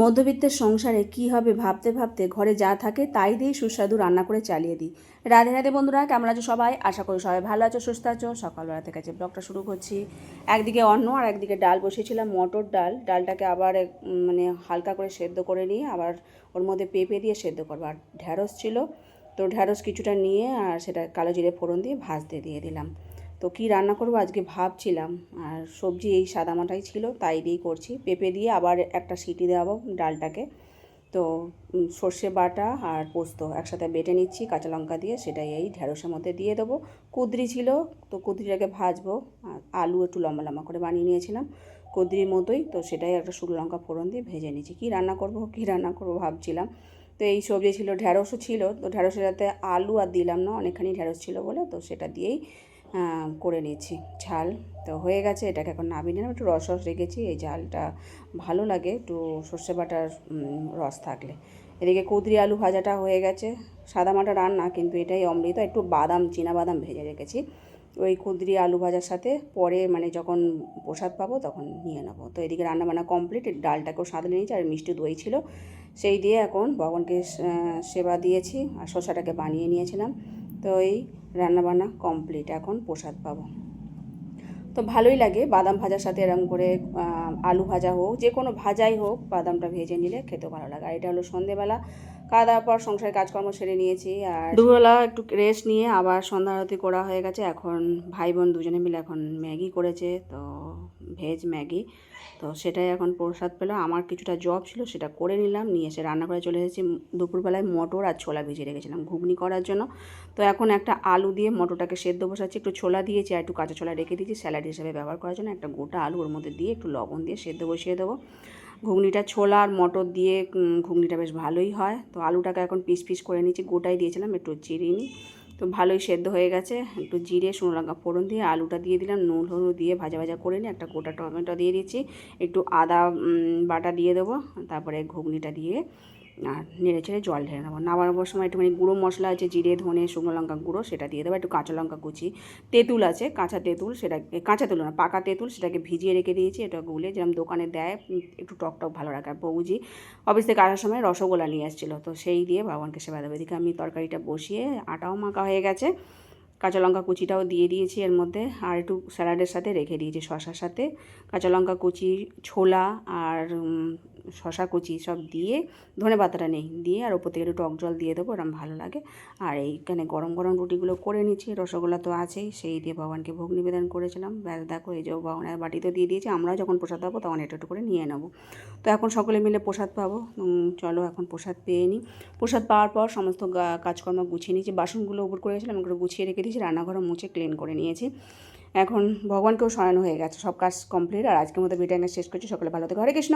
মধ্যবিত্তের সংসারে কী হবে ভাবতে ভাবতে ঘরে যা থাকে তাই দিয়েই সুস্বাদু রান্না করে চালিয়ে দিই। রাধে রাধে বন্ধুরা, কেমন আছো সবাই? আশা করি সবাই ভালো আছো, সুস্থ আছো। সকালবেলা থেকে যে ব্লগটা শুরু করছি, একদিকে অন্ন আর একদিকে ডাল বসিয়েছিলাম, মটর ডাল। ডালটাকে আবার মানে হালকা করে সেদ্ধ করে নিয়ে আবার ওর মধ্যে পেঁপে দিয়ে সেদ্ধ করবো। আর ঢ্যাঁড়স ছিল, তো ঢ্যাঁড়স কিছুটা নিয়ে আর সেটা কালো জিরে ফোড়ন দিয়ে ভাজতে দিয়ে দিলাম। তো কী রান্না করবো আজকে ভাবছিলাম, আর সবজি এই সাদামাটাই ছিল, তাই দিয়েই করছি। পেঁপে দিয়ে আবার একটা সিটি দেওয়াবো ডালটাকে। তো সর্ষে বাটা আর পোস্ত একসাথে বেটে নিচ্ছি কাঁচা লঙ্কা দিয়ে, সেটাই এই ঢ্যাঁড়সের মধ্যে দিয়ে দেবো। কুঁদরি ছিল, তো কুঁদরিটাকে ভাজবো। আর আলু একটু লম্বা লম্বা করে বানিয়ে নিয়েছিলাম কুঁদরির মতোই, তো সেটাই একটা শুকনো লঙ্কা ফোড়ন দিয়ে ভেজে নিচ্ছি। কী রান্না করবো ভাবছিলাম। তো এই সবজি ছিল, ঢ্যাঁড়সও ছিল, তো ঢ্যাঁড়সের সাথে আলু আর দিলাম না, অনেকখানি ঢ্যাঁড়স ছিল বলে, তো সেটা দিয়েই করে নিচ্ছি ঝাল। তো হয়ে গেছে, এটাকে এখন নামিয়ে নিলাম। একটু রস রেখেছি, এই ঝালটা ভালো লাগে একটু সর্ষে বাটার রস থাকলে। এদিকে কুঁদরি আলু ভাজাটা হয়ে গেছে, সাদামাটা রান্না, কিন্তু এটাই অমৃত। একটু বাদাম, বাদাম ভেজে রেখেছি ওই কুঁদরি আলু ভাজার সাথে, পরে মানে যখন প্রসাদ পাবো তখন নিয়ে নেবো। তো এদিকে রান্নাবান্না কমপ্লিট, ডালটাকেও সাদলে নিয়েছি, আর মিষ্টি দই ছিল, সেই দিয়ে এখন ভগবানকে সেবা দিয়েছি আর শসাটাকে বানিয়ে নিয়েছিলাম। তো এই রান্নাবান্না কমপ্লিট, এখন প্রসাদ পাবো। তো ভালোই লাগে বাদাম ভাজার সাথে এরকম করে আলু ভাজা হোক, যে কোনো ভাজাই হোক, বাদামটা ভেজে নিলে খেতেও ভালো লাগে। আর এটা হলো সন্ধেবেলা, খাওয়া দাওয়ার পর সংসারের কাজকর্ম সেরে নিয়েছি, আর দুপুরবেলা একটু রেস্ট নিয়ে আবার সন্ধ্যা আরতি করা হয়ে গেছে। এখন ভাই বোন দুজনে মিলে এখন ম্যাগি করেছে, তো ভেজ ম্যাগি, তো সেটাই এখন প্রসাদ পেলো। আমার কিছুটা জব ছিল, সেটা করে নিলাম, নিয়ে এসে রান্না করে চলে এসেছি। দুপুরবেলায় মটর আর ছোলা ভিজিয়ে রেখেছিলাম ঘুগনি করার জন্য। তো এখন একটা আলু দিয়ে মটরটাকে সেদ্ধ বসাচ্ছি, একটু ছোলা দিয়েছি আর একটু কাঁচা ছোলা রেখে দিয়েছি স্যালাড হিসেবে ব্যবহার করার জন্য। একটা গোটা আলু ওর মধ্যে দিয়ে একটু লবণ দিয়ে সেদ্ধ বসিয়ে দেবো। ঘুগনিটা ছোলা আর মটর দিয়ে ঘুগনিটা বেশ ভালোই হয়। তো আলুটাকে এখন পিস পিস করে নিচ্ছি, গোটাই দিয়েছিলাম, একটু চিরিনি। তো ভালোই সেদ্ধ হয়ে গেছে। একটু জিরে শুকনো লঙ্কা ফোড়ন দিয়ে আলুটা দিয়ে দিলাম, নুন হলুদ দিয়ে ভাজা ভাজা করে নিয়ে একটা গোটা টমেটো দিয়ে দিচ্ছি, একটু আদা বাটা দিয়ে দেবো, তারপরে ঘুগনিটা দিয়ে আর নেড়ে চেড়ে জল ঢেলে নেবো। নামানোর সময় একটুখানি গুঁড়ো মশলা আছে, জিরে ধনে শুকনো লঙ্কা গুঁড়ো, সেটা দিয়ে দেবো। একটু কাঁচা লঙ্কা কুচি, তেঁতুল আছে, কাঁচা তেঁতুল, সেটা কাঁচা তেঁতুল না পাকা তেঁতুল, সেটাকে ভিজিয়ে রেখে দিয়েছি। এটা গুলে যেরকম দোকানে দেয়, একটু টক টক ভালো রাখার। বউজি অফিস থেকে আসার সময় রসগোল্লা নিয়ে এসেছিলো, তো সেই দিয়ে ভগবানকে সেবা দেবো। এদিকে আমি তরকারিটা বসিয়ে, আটাও মাখা হয়ে গেছে, কাঁচা লঙ্কা কুচিটাও দিয়ে দিয়েছি এর মধ্যে, আর একটু স্যালাডের সাথে রেখে দিয়েছি শশার সাথে। কাঁচা লঙ্কা কুচি, ছোলা আর শশা কুচি সব দিয়ে, ধনে পাতাটা নেই দিয়ে, আর ওপর থেকে একটু টক জল দিয়ে দেবো, ওরকম ভালো লাগে। আর এইখানে গরম গরম রুটিগুলো করে নিচ্ছি, রসগোল্লা তো আছেই, সেই দিয়ে ভগবানকে ভোগ নিবেদন করেছিলাম। ব্যাস দেখো, এই যে ভগবানের বাটিতে দিয়ে দিয়েছি। আমরাও যখন প্রসাদ পাবো তখন একটু একটু করে নিয়ে নেবো। তো এখন সকলে মিলে প্রসাদ পাবো, চলো এখন প্রসাদ পেয়ে নিই। প্রসাদ পাওয়ার পর সমস্ত কাজকর্ম গুছিয়ে নিয়েছি, বাসনগুলো উপর করে গেছিলাম, ওগুলো গুছিয়ে রেখে দিয়েছি, রান্নাঘরও মুছে ক্লিন করে নিয়েছি। এখন ভগবানকেও শয়ন হয়ে গেছে, সব কাজ কমপ্লিট। আর আজকের মতো ভিডিও শেষ করছি। সকলে ভালো থেকো, হরে কৃষ্ণ।